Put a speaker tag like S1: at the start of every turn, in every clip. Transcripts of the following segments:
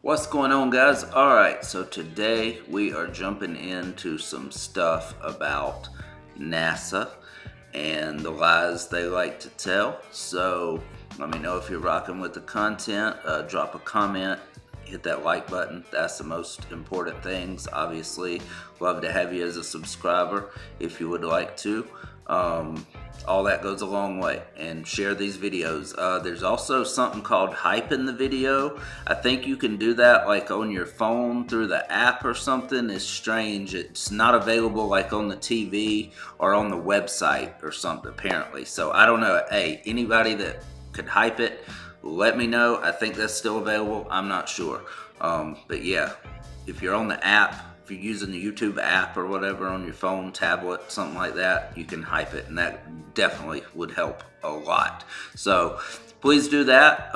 S1: What's going on, guys? Alright, so today we are jumping into some stuff about NASA and the lies they like to tell. So let me know if you're rocking with the content. Drop a comment, hit that like button. That's the most important things. Obviously, love to have you as a subscriber if you would like to. All that goes a long way, and share these videos. There's also something called hyping the video. I think you can do that like on your phone through the app or something. It's strange. It's not available like on the TV or on the website or something apparently. So I don't know. Hey, anybody that could hype it, let me know. I think that's still available. I'm not sure. But yeah, if you're on the app, if you're using the YouTube app or whatever on your phone, tablet, something like that, you can hype it, and that definitely would help a lot. So please do that.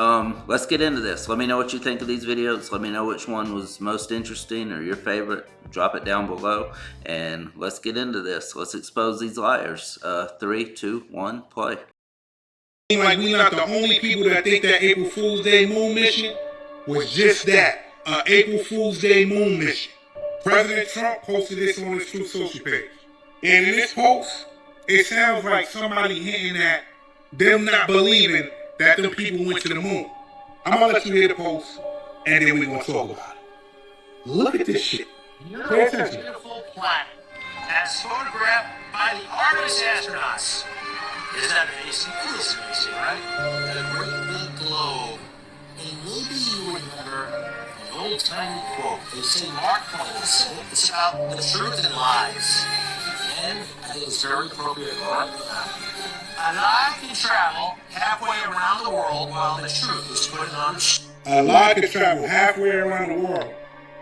S1: Let's get into this. Let me know what you think of these videos. Let me know which one was most interesting or your favorite. Drop it down below, and let's get into this. Let's expose these liars. 3, 2, 1, play.
S2: Like we're not the only people that think that April Fool's Day moon mission was just that, April Fool's Day moon mission. President Trump posted this on his Truth Social page. And in this post, it sounds like somebody hinting at them not believing that them people went to the moon. I'm gonna let you hear the post, and then we're gonna talk about it. Look at this shit. Pay attention.
S3: Beautiful planet, as photographed by the Artemis astronauts. Isn't that amazing? It is amazing, right? The great big globe. And maybe you remember an old-timey quote. They say Mark Twain said it. It's about the truth and lies. And I think it's very appropriate right now. A lie can travel halfway around the world while the truth is putting on its shoe.
S2: A lie could travel halfway around the world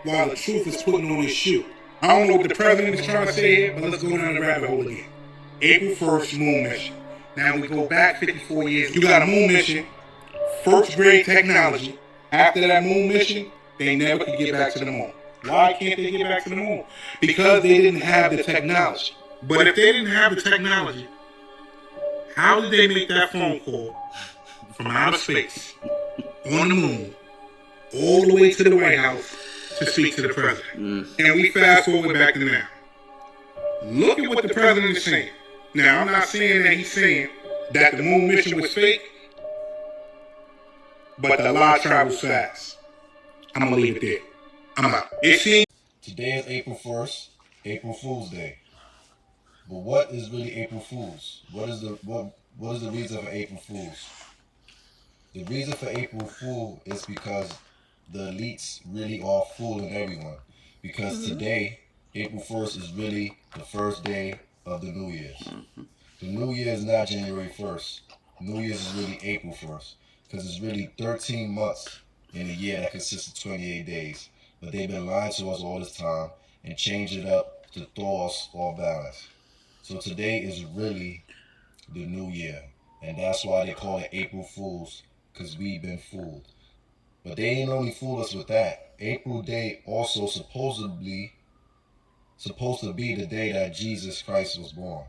S2: while the truth is putting on his shoe. I don't know what the president is trying to say here, but let's go down the rabbit hole again. April 1st moon mission. Now we go back 54 years. You got a moon mission, first grade technology. After that moon mission, they never could get back to the moon. Why can't they get back to the moon? Because they didn't have the technology. But if they didn't have the technology, how did they make that phone call from outer space, on the moon, all the way to the White House to speak to the president? And we fast forward back to now. Look at what the president is saying. Now, I'm not saying that he's saying that the moon mission was fake, but the lie travels fast. I'm going to leave it there. I'm out.
S4: Today is April 1st, April Fool's Day. But what is really April Fool's? What is the reason for April Fool's? The reason for April Fool is because the elites really are fooling everyone. Because today, April 1st, is really the first day of the New Year's. The New Year is not January 1st. New Year's is really April 1st. Because it's really 13 months in a year that consists of 28 days. But they've been lying to us all this time and changed it up to throw us off balance. So today is really the New Year. And that's why they call it April Fools, because we've been fooled. But they ain't only fooled us with that. April Day also supposed to be the day that Jesus Christ was born.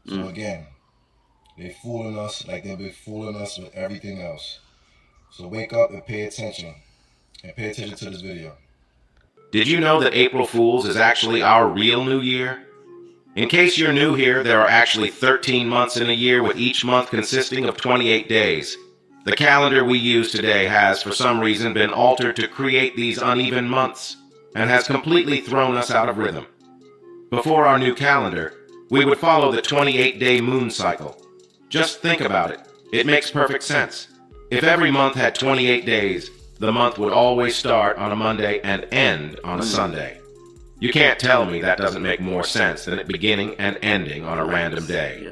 S4: So again, they're fooling us like they've been fooling us with everything else. So wake up and pay attention. And pay attention to this video.
S5: Did you know that April Fool's is actually our real New Year? In case you're new here, there are actually 13 months in a year, with each month consisting of 28 days. The calendar we use today has, for some reason, been altered to create these uneven months, and has completely thrown us out of rhythm. Before our new calendar, we would follow the 28-day moon cycle. Just think about it. It makes perfect sense. If every month had 28 days, the month would always start on a Monday and end on a Sunday. You can't tell me that doesn't make more sense than it beginning and ending on a random day.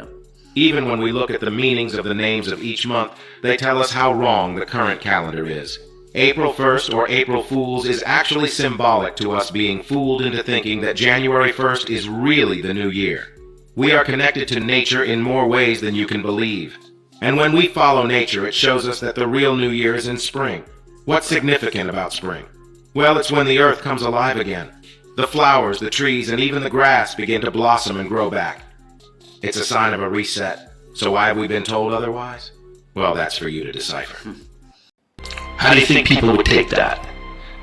S5: Even when we look at the meanings of the names of each month, they tell us how wrong the current calendar is. April 1st, or April Fool's, is actually symbolic to us being fooled into thinking that January 1st is really the new year. We are connected to nature in more ways than you can believe. And when we follow nature, it shows us that the real new year is in spring. What's significant about spring? Well, it's when the earth comes alive again. The flowers, the trees, and even the grass begin to blossom and grow back. It's a sign of a reset. So why have we been told otherwise? Well, that's for you to decipher.
S3: How do you think people would take that?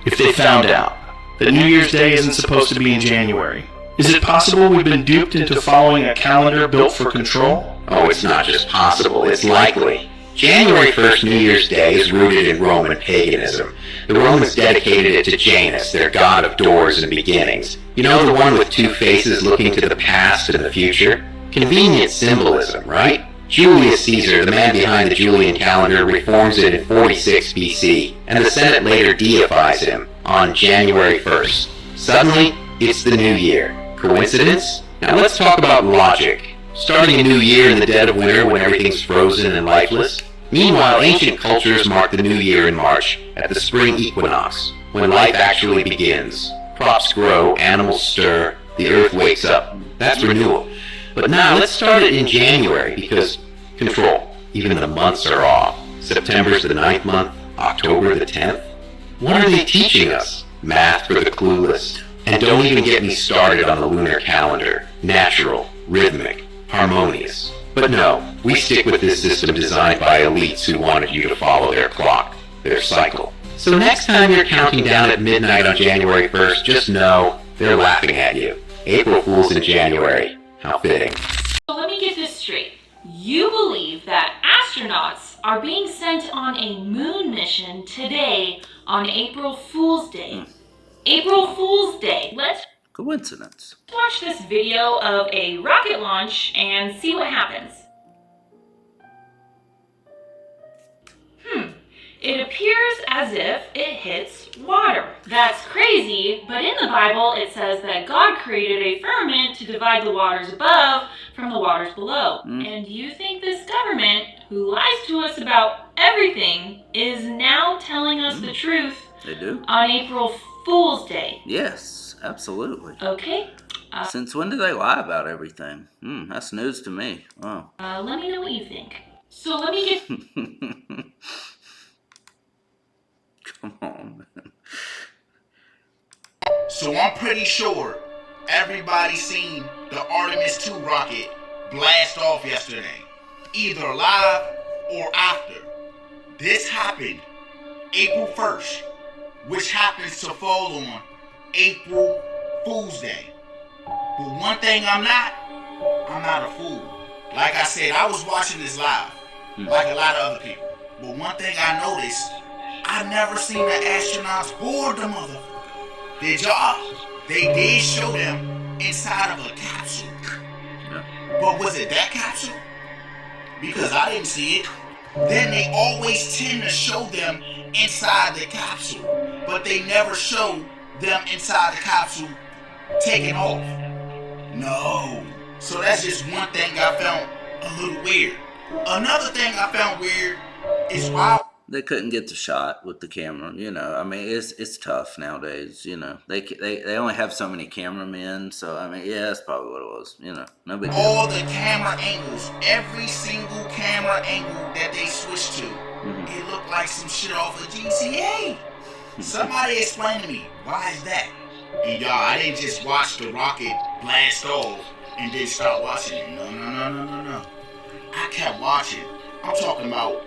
S6: if they found out that New Year's Day isn't supposed to be in January? Is it possible we've been duped into following a calendar built for control?
S7: Oh, it's not just possible, it's likely. January 1st, New Year's Day, is rooted in Roman paganism. The Romans dedicated it to Janus, their god of doors and beginnings. You know, the one with two faces looking to the past and the future? Convenient symbolism, right? Julius Caesar, the man behind the Julian calendar, reforms it in 46 BC, and the Senate later deifies him on January 1st. Suddenly, it's the new year. Coincidence? Now let's talk about logic. Starting a new year in the dead of winter when everything's frozen and lifeless? Meanwhile, ancient cultures mark the new year in March, at the spring equinox, when life actually begins. Crops grow, animals stir, the earth wakes up. That's renewal. But now let's start it in January because control. Even the months are off. September's the 9th month, October the 10th. What are they teaching us? Math for the clueless. And don't even get me started on the lunar calendar. Natural, rhythmic, harmonious. But no, we stick with this system designed by elites who wanted you to follow their clock, their cycle. So next time you're counting down at midnight on January 1st, just know they're laughing at you. April Fools in January. How fitting.
S8: So let me get this straight. You believe that astronauts are being sent on a moon mission today on April Fool's Day. April Fool's Day. Let's
S1: Coincidence.
S8: watch this video of a rocket launch and see what happens. It appears as if it hits water. That's crazy, but in the Bible it says that God created a firmament to divide the waters above from the waters below. And you think this government, who lies to us about everything, is now telling us the truth
S1: They do?
S8: on April Fool's Day?
S1: Yes, absolutely.
S8: Okay,
S1: Since when do they lie about everything? That's news to me. Oh.
S8: let me know what you think. So let me get
S1: Come on, man.
S9: So I'm pretty sure everybody seen the Artemis 2 rocket blast off yesterday, either live or after. This happened April 1st, which happens to fall on April Fool's Day. But one thing I'm not a fool. Like I said, I was watching this live, like a lot of other people. But one thing I noticed, I never seen the astronauts board the motherfucker. Did y'all? They did show them inside of a capsule. But was it that capsule? Because I didn't see it. Then they always tend to show them inside the capsule, but they never show them inside the capsule taking off. No. So that's just one thing I found a little weird. Another thing I found weird is why
S1: They couldn't get the shot with the camera, you know. I mean, it's tough nowadays, you know. They only have so many cameramen, so I mean, yeah, that's probably what it was, you know. No big deal.
S9: all the camera angles, every single camera angle that they switched to, it looked like some shit off of GTA. Somebody explain to me, why is that? And y'all, I didn't just watch the rocket blast off and then start watching it. No. I kept watching. I'm talking about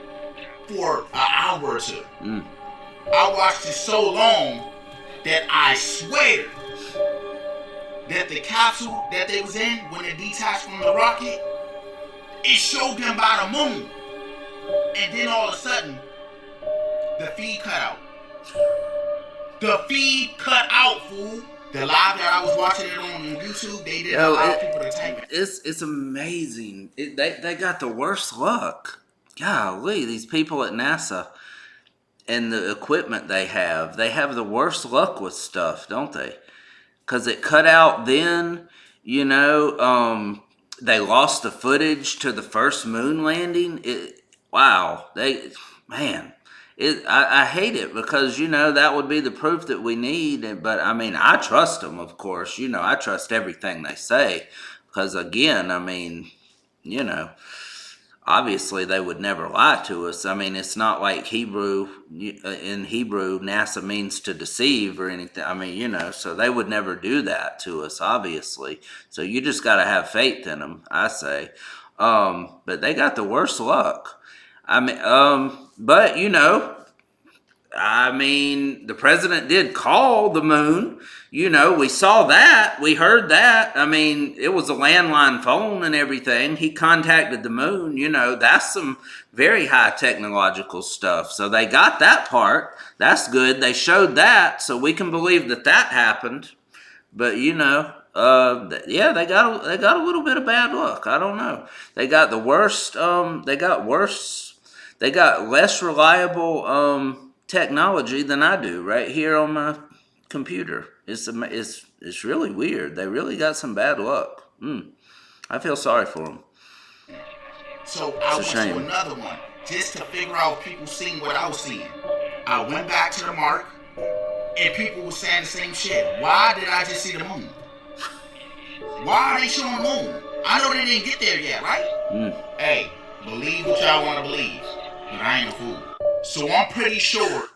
S9: for an hour or two. I watched it so long that I swear that the capsule that they was in when it detached from the rocket, it showed them by the moon. And then all of a sudden, the feed cut out. The feed cut out, fool. The live that I was watching it on YouTube, they didn't allow people to type it.
S1: It's amazing. They got the worst luck. Golly, these people at NASA and the equipment they have the worst luck with stuff, don't they? Because it cut out then, you know, they lost the footage to the first moon landing. I hate it because, you know, that would be the proof that we need. But, I mean, I trust them, of course. You know, I trust everything they say. Because, again, I mean, you know, obviously they would never lie to us. I mean, it's not like in Hebrew, NASA means to deceive or anything. I mean, you know, so they would never do that to us, obviously. So you just got to have faith in them, I say. But they got the worst luck. I mean, but, you know, I mean, the president did call the moon. You know, we saw that. We heard that. I mean, it was a landline phone and everything. He contacted the moon. You know, that's some very high technological stuff. So they got that part. That's good. They showed that, so we can believe that that happened. But, you know, yeah, they got a little bit of bad luck. I don't know. They got the worst. They got less reliable technology than I do right here on my computer. It's really weird. They really got some bad luck. I feel sorry for them.
S9: So I went to another one just to figure out if people seen what I was seeing. I went back to the mark, and people were saying the same shit. Why did I just see the moon? Why are they showing the moon? I know they didn't get there yet, right? Hey, believe what y'all want to believe, but I ain't a fool. So I'm pretty sure.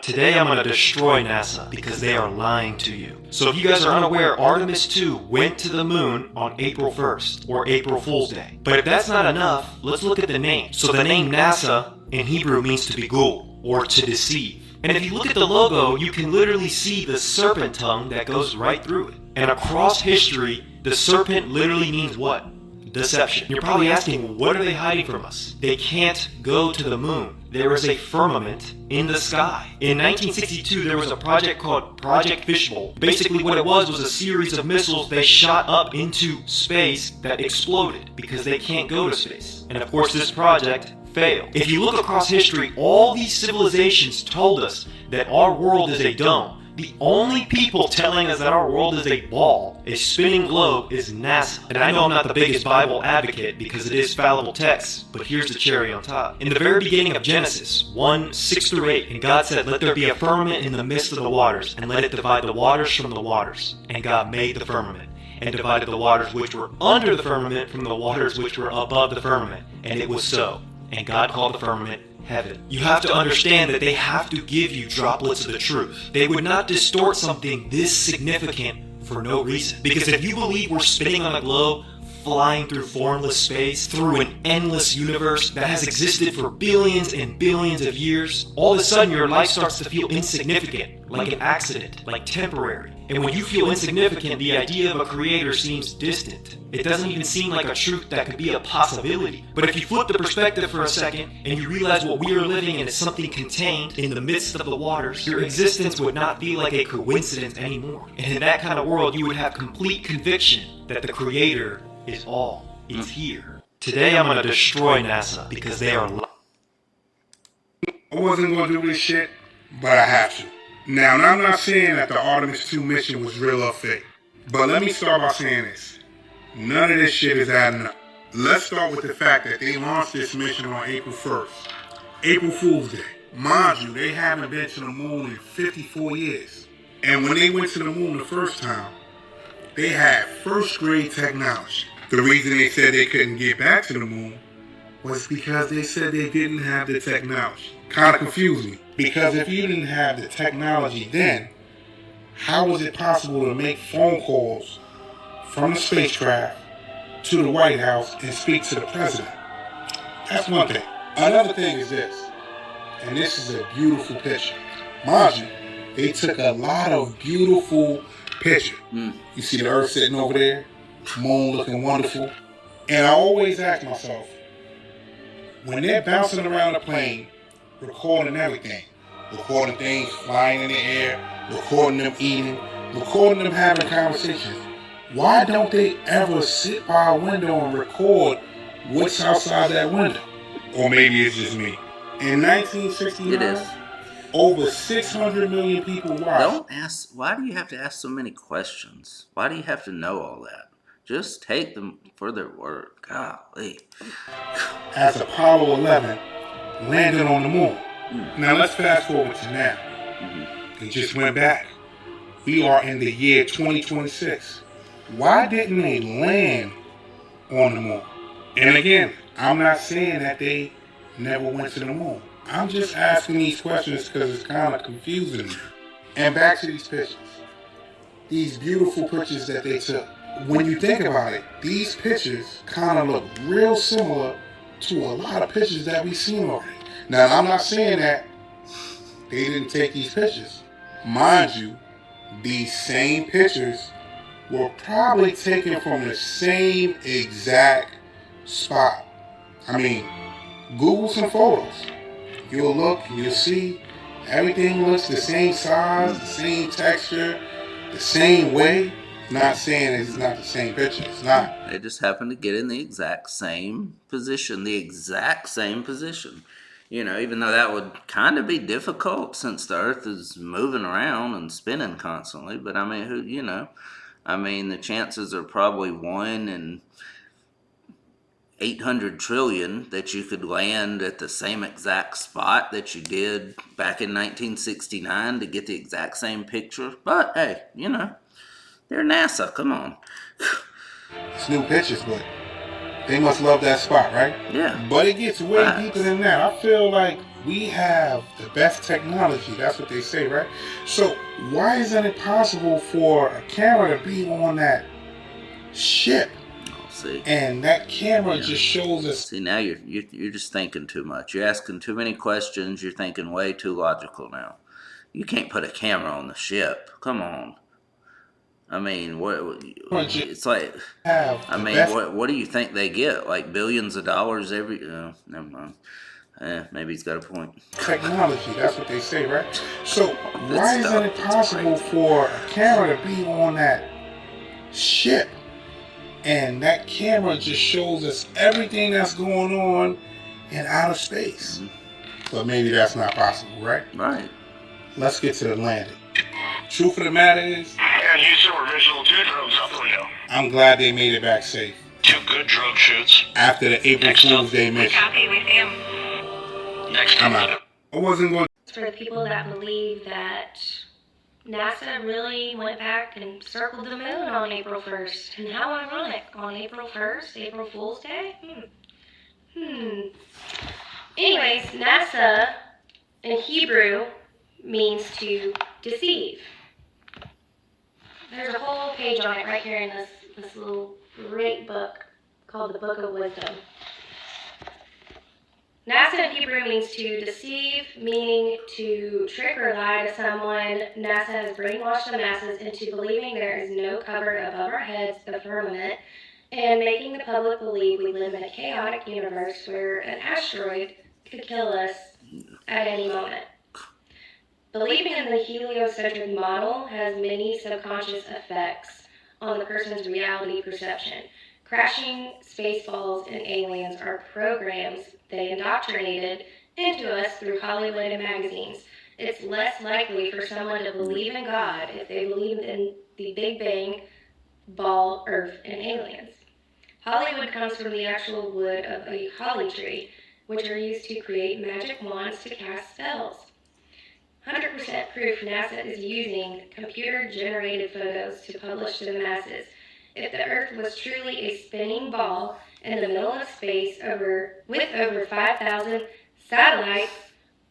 S10: Today I'm going to destroy NASA because they are lying to you. So if you guys are unaware, Artemis 2 went to the moon on April 1st, or April Fool's Day. But if that's not enough, let's look at the name. So the name NASA in Hebrew means to beguile, or to deceive. And if you look at the logo, you can literally see the serpent tongue that goes right through it. And across history, the serpent literally means what? Deception. You're probably asking, what are they hiding from us? They can't go to the moon. There is a firmament in the sky. In 1962, there was a project called Project Fishbowl. Basically what it was a series of missiles they shot up into space that exploded because they can't go to space. And of course this project failed. If you look across history, all these civilizations told us that our world is a dome. The only people telling us that our world is a ball, a spinning globe, is NASA. And I know I'm not the biggest Bible advocate because it is fallible text, but here's the cherry on top. In the very beginning of Genesis 1:6-8, and God said, "Let there be a firmament in the midst of the waters, and let it divide the waters from the waters. And God made the firmament, and divided the waters which were under the firmament from the waters which were above the firmament. And it was so. And God called the firmament heaven." You have to understand that they have to give you droplets of the truth. They would not distort something this significant for no reason. Because if you believe we're spinning on a globe, flying through formless space, through an endless universe that has existed for billions and billions of years, all of a sudden your life starts to feel insignificant, like an accident, like temporary. And when you feel insignificant, the idea of a creator seems distant. It doesn't even seem like a truth that could be a possibility. But if you flip the perspective for a second, and you realize what we are living in is something contained in the midst of the waters, your existence would not be like a coincidence anymore. And in that kind of world, you would have complete conviction that the creator is all. It's here. Today I'm going to destroy NASA because they are
S2: I wasn't going to do this shit, but I have to. Now, I'm not saying that the Artemis 2 mission was real or fake, but let me start by saying this. None of this shit is adding up. Let's start with the fact that they launched this mission on April 1st, April Fool's Day. Mind you, they haven't been to the moon in 54 years. And when they went to the moon the first time, they had first grade technology. The reason they said they couldn't get back to the moon was because they said they didn't have the technology. Kind of confused me, because if you didn't have the technology then, how was it possible to make phone calls from the spacecraft to the White House and speak to the president? That's one thing. Another thing is this, and this is a beautiful picture. Mind you, they took a lot of beautiful pictures. You see the Earth sitting over there, moon looking wonderful. And I always ask myself, when they're bouncing around the plane, recording everything, recording things flying in the air, recording them eating, recording them having conversations, why don't they ever sit by a window and record what's outside that window? Or maybe it's just me. In 1969,
S1: It is.
S2: over 600 million people watched.
S1: Don't ask. Why do you have to ask so many questions? Why do you have to know all that? Just take them for their word. Golly.
S2: As Apollo 11 landed on the moon. Now let's fast forward to now. They just went back. We are in the year 2026. Why didn't they land on the moon? And again, I'm not saying that they never went to the moon. I'm just asking these questions because it's kind of confusing me. And back to these pictures. These beautiful pictures that they took. When you think about it, these pictures kind of look real similar to a lot of pictures that we've seen already. Now, I'm not saying that they didn't take these pictures. Mind you, these same pictures were probably taken from the same exact spot. I mean, Google some photos. You'll look and you'll see everything looks the same size, the same texture, the same way. Not saying it's not the same picture. It's not.
S1: They just happen to get in the exact same position, You know, even though that would kind of be difficult since the Earth is moving around and spinning constantly. But I mean, the chances are probably 1 in 800 trillion that you could land at the same exact spot that you did back in 1969 to get the exact same picture. But hey, you know, they're NASA. Come on.
S2: It's new pictures, but they must love that spot, right?
S1: Yeah.
S2: But it gets way deeper than that. I feel like we have the best technology. That's what they say, right? So why isn't it possible for a camera to be on that ship?
S1: See.
S2: And that camera just shows us.
S1: See, now you're just thinking too much. You're asking too many questions. You're thinking way too logical now. You can't put a camera on the ship. Come on. I mean, it's like, what do you think they get? Like billions of dollars every? Never mind. Maybe he's got a point.
S2: Technology, that's what they say, right? So why isn't it possible for a camera to be on that ship, and that camera just shows us everything that's going on in outer space? But maybe that's not possible, right?
S1: Right.
S2: Let's get to the landing. Truth of the matter is,
S3: And here's the original 2 drones out the window.
S2: I'm glad they made it back safe
S3: 2 good drone shoots.
S2: after the April Fool's Day mission.
S8: Copy with him.
S3: Next
S2: I'm
S3: time.
S2: out. I wasn't going.
S8: For the people that believe that NASA really went back and circled the moon on April 1st. And how ironic, on April 1st, April Fool's Day? Anyways, NASA in Hebrew means to deceive. There's a whole page on it right here in this little great book called the Book of Wisdom. NASA in Hebrew means to deceive, meaning to trick or lie to someone. NASA has brainwashed the masses into believing there is no cover above our heads, the firmament, and making the public believe we live in a chaotic universe where an asteroid could kill us at any moment. Believing in the heliocentric model has many subconscious effects on the person's reality perception. Crashing, spaceballs, and aliens are programs they indoctrinated into us through Hollywood and magazines. It's less likely for someone to believe in God if they believe in the Big Bang, ball, Earth, and aliens. Hollywood comes from the actual wood of a holly tree, which are used to create magic wands to cast spells. 100% proof NASA is using computer-generated photos to publish to the masses. If the Earth was truly a spinning ball in the middle of space with over 5,000 satellites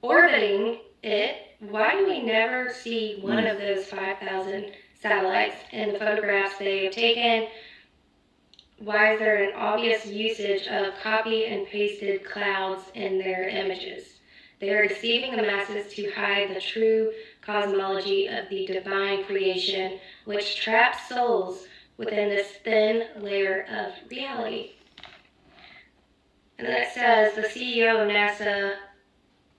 S8: orbiting it, why do we never see one of those 5,000 satellites in the photographs they have taken? Why is there an obvious usage of copy and pasted clouds in their images? They are deceiving the masses to hide the true cosmology of the divine creation, which traps souls within this thin layer of reality. And then it says the CEO of NASA,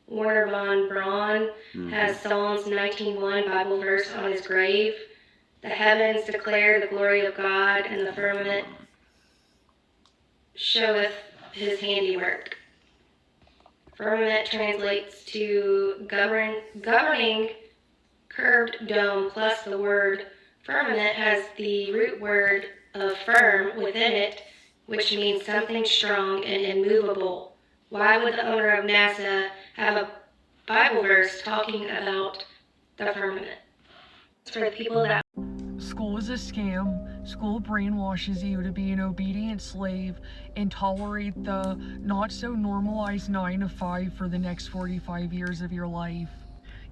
S8: Werner von Braun, has Psalms 19:1 Bible verse on his grave. The heavens declare the glory of God, and the firmament showeth his handiwork. Firmament translates to governing curved dome, plus the word firmament has the root word of firm within it, which means something strong and immovable. Why would the owner of NASA have a Bible verse talking about the firmament? It's for the people that...
S11: School is a scam. School brainwashes you to be an obedient slave and tolerate the not-so-normalized 9 to 5 for the next 45 years of your life.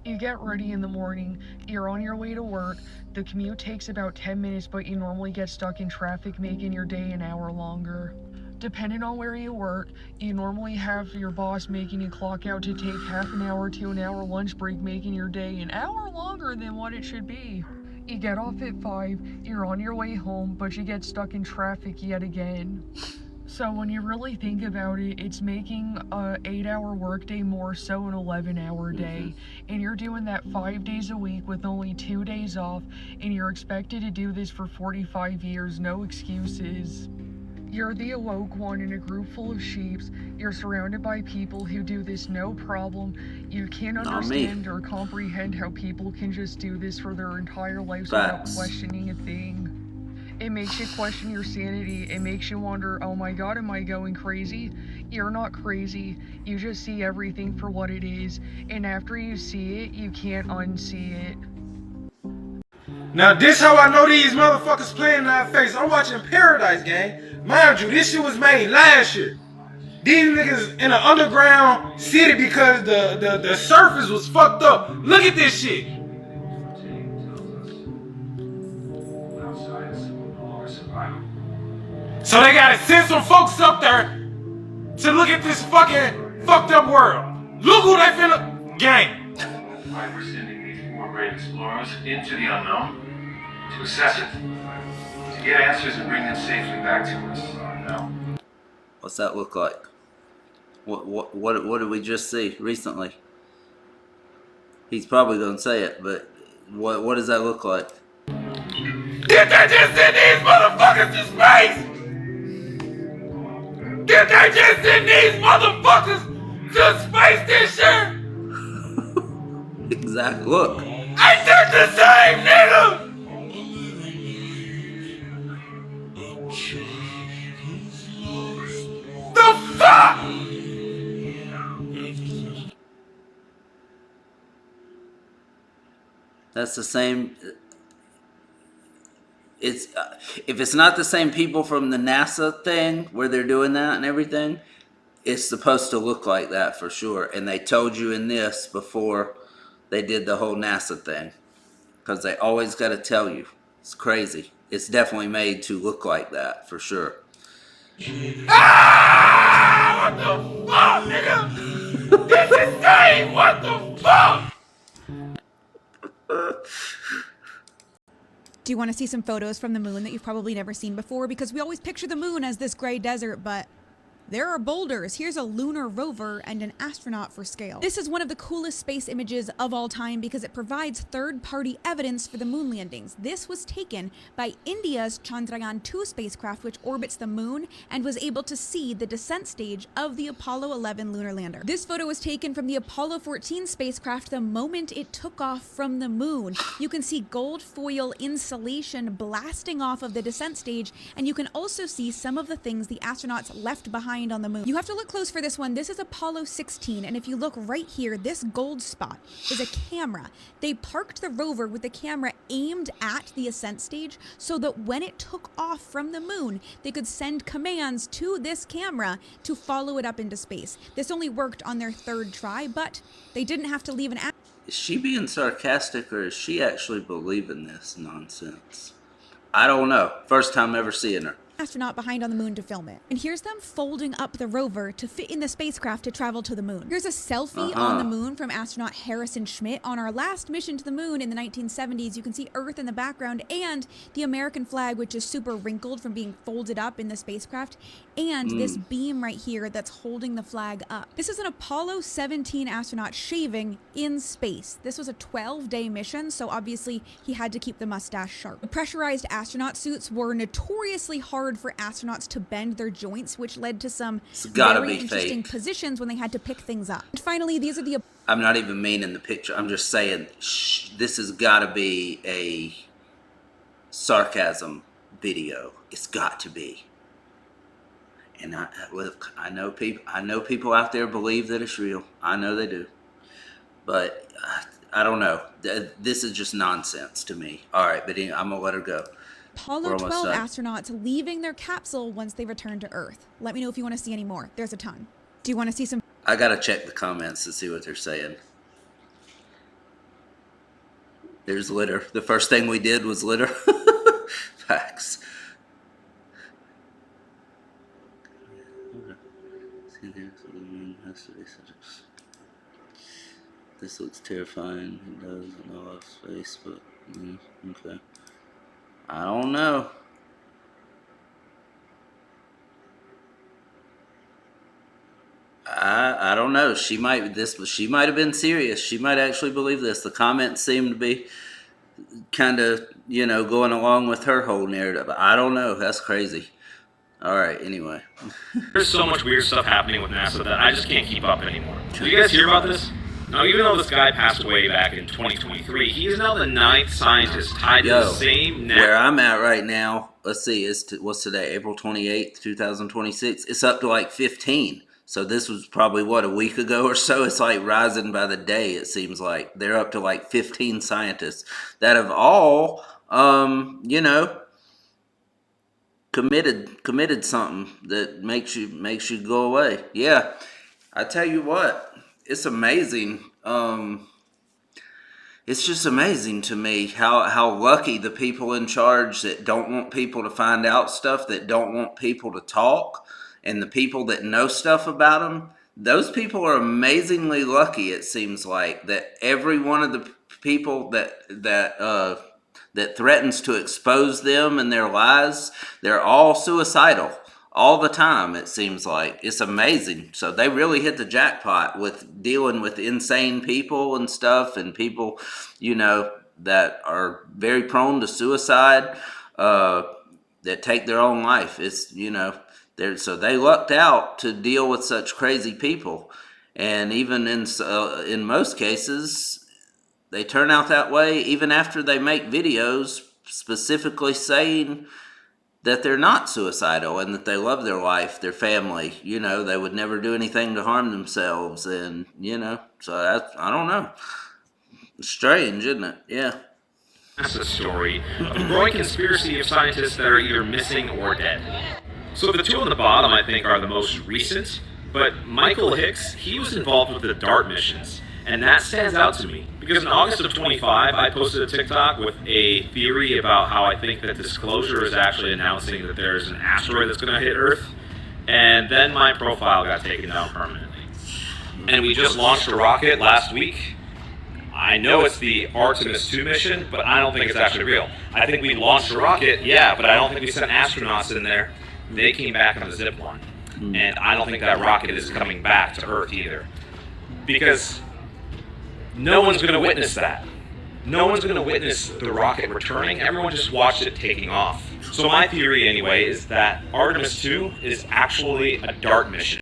S11: You get ready in the morning, you're on your way to work, the commute takes about 10 minutes, but you normally get stuck in traffic, making your day an hour longer. Depending on where you work, you normally have your boss making you clock out to take half an hour to an hour lunch break, making your day an hour longer than what it should be. You get off at 5, you're on your way home, but you get stuck in traffic yet again. So when you really think about it, it's making a 8-hour workday more so an 11-hour day. And you're doing that 5 days a week with only 2 days off, and you're expected to do this for 45 years, no excuses. You're the awoke one in a group full of sheeps. You're surrounded by people who do this no problem. You can't understand or comprehend how people can just do this for their entire lives without questioning a thing. It makes you question your sanity. It makes you wonder, oh my god, am I going crazy? You're not crazy. You just see everything for what it is. And after you see it, you can't unsee it.
S2: Now this how I know these motherfuckers playing in our face. I'm watching Paradise Gang. Mind you, this shit was made last year. These niggas in an underground city because the surface was fucked up. Look at this shit. So they gotta send some folks up there to look at this fucking fucked up world. Look who they finna gang.
S12: Why we're sending these 4 brave explorers into the unknown to assess it, to get answers and bring them safely back to us. Now,
S1: What's that look like? What did we just see recently? He's probably gonna say it, but what does that look like?
S2: Did they just send these motherfuckers to space? Did they just send these motherfuckers to space this year?
S1: Exactly. Look.
S2: Ain't that the same, nigga? The fuck?
S1: That's the same. It's if it's not the same people from the NASA thing where they're doing that and everything, it's supposed to look like that for sure. And they told you in this before they did the whole NASA thing, because they always got to tell you. It's crazy. It's definitely made to look like that for sure.
S2: Ah! What the fuck, nigga? This is insane. What the fuck?
S13: Do you want to see some photos from the moon that you've probably never seen before? Because we always picture the moon as this gray desert, but there are boulders. Here's a lunar rover and an astronaut for scale. This is one of the coolest space images of all time because it provides third-party evidence for the moon landings. This was taken by India's Chandrayaan-2 spacecraft, which orbits the moon and was able to see the descent stage of the Apollo 11 lunar lander. This photo was taken from the Apollo 14 spacecraft the moment it took off from the moon. You can see gold foil insulation blasting off of the descent stage, and you can also see some of the things the astronauts left behind on the moon. You have to look close for this one. This is Apollo 16, and if you look right here, this gold spot is a camera. They parked the rover with the camera aimed at the ascent stage so that when it took off from the moon, they could send commands to this camera to follow it up into space. This only worked on their 3rd try, but they didn't have to leave an
S1: Is she being sarcastic or is she actually believing this nonsense? I don't know. First time ever seeing her.
S13: astronaut behind on the moon to film it. And here's them folding up the rover to fit in the spacecraft to travel to the moon. Here's a selfie on the moon from astronaut Harrison Schmitt. On our last mission to the moon in the 1970s, you can see Earth in the background and the American flag, which is super wrinkled from being folded up in the spacecraft, and this beam right here that's holding the flag up. This is an Apollo 17 astronaut shaving in space. This was a 12-day mission, so obviously he had to keep the mustache sharp. The pressurized astronaut suits were notoriously hard for astronauts to bend their joints, which led to some very interesting positions when they had to pick things up. And finally, these are the...
S1: I'm not even meaning the picture. I'm just saying this has got to be a sarcasm video. It's got to be. And I know people out there believe that it's real. I know they do. But I don't know. This is just nonsense to me. All right, but I'm going to let her go.
S13: Apollo 12 astronauts leaving their capsule once they return to Earth. Let me know if you want to see any more. There's a ton. Do you want to see some?
S1: I got to check the comments to see what they're saying. There's litter. The first thing we did was litter. Facts. This looks terrifying. It does in all of space, but okay. I don't know. I don't know. She might have been serious. She might actually believe this. The comments seem to be kind of, going along with her whole narrative. I don't know. That's crazy. All right, anyway.
S14: There's so much weird stuff happening with NASA that I just can't keep up anymore. Did you guys hear about this? Now, even though this guy passed away back in 2023, he is now the 9th scientist tied to the same net.
S1: Where I'm at right now, let's see, what's today? April 28th, 2026. It's up to like 15. So this was probably, a week ago or so? It's like rising by the day, it seems like. They're up to like 15 scientists that have all, committed something that makes you go away. Yeah, I tell you what. It's amazing. It's just amazing to me how lucky the people in charge that don't want people to find out stuff, that don't want people to talk, and the people that know stuff about them, those people are amazingly lucky, it seems like, that every one of the people that threatens to expose them and their lies, they're all suicidal. All the time, it seems like. It's amazing. So they really hit the jackpot with dealing with insane people and stuff, and people, that are very prone to suicide, that take their own life. It's, so they lucked out to deal with such crazy people. And even in most cases, they turn out that way even after they make videos specifically saying that they're not suicidal and that they love their life, their family, they would never do anything to harm themselves. And, so I don't know. It's strange, isn't it? Yeah.
S14: That's a story of a growing conspiracy of scientists that are either missing or dead. So the two on the bottom, I think, are the most recent, but Michael Hicks, he was involved with the DART missions. And that stands out to me because in August of 25, I posted a TikTok with a theory about how I think that Disclosure is actually announcing that there's an asteroid that's going to hit Earth. And then my profile got taken down permanently. And we just launched a rocket last week. I know it's the Artemis 2 mission, but I don't think it's actually real. I think we launched a rocket, yeah, but I don't think we sent astronauts in there. They came back on a zip line. And I don't think that rocket is coming back to Earth either. Because no one's going to witness that. No one's going to witness the rocket returning. Everyone just watched it taking off. So my theory, anyway, is that Artemis 2 is actually a DART mission.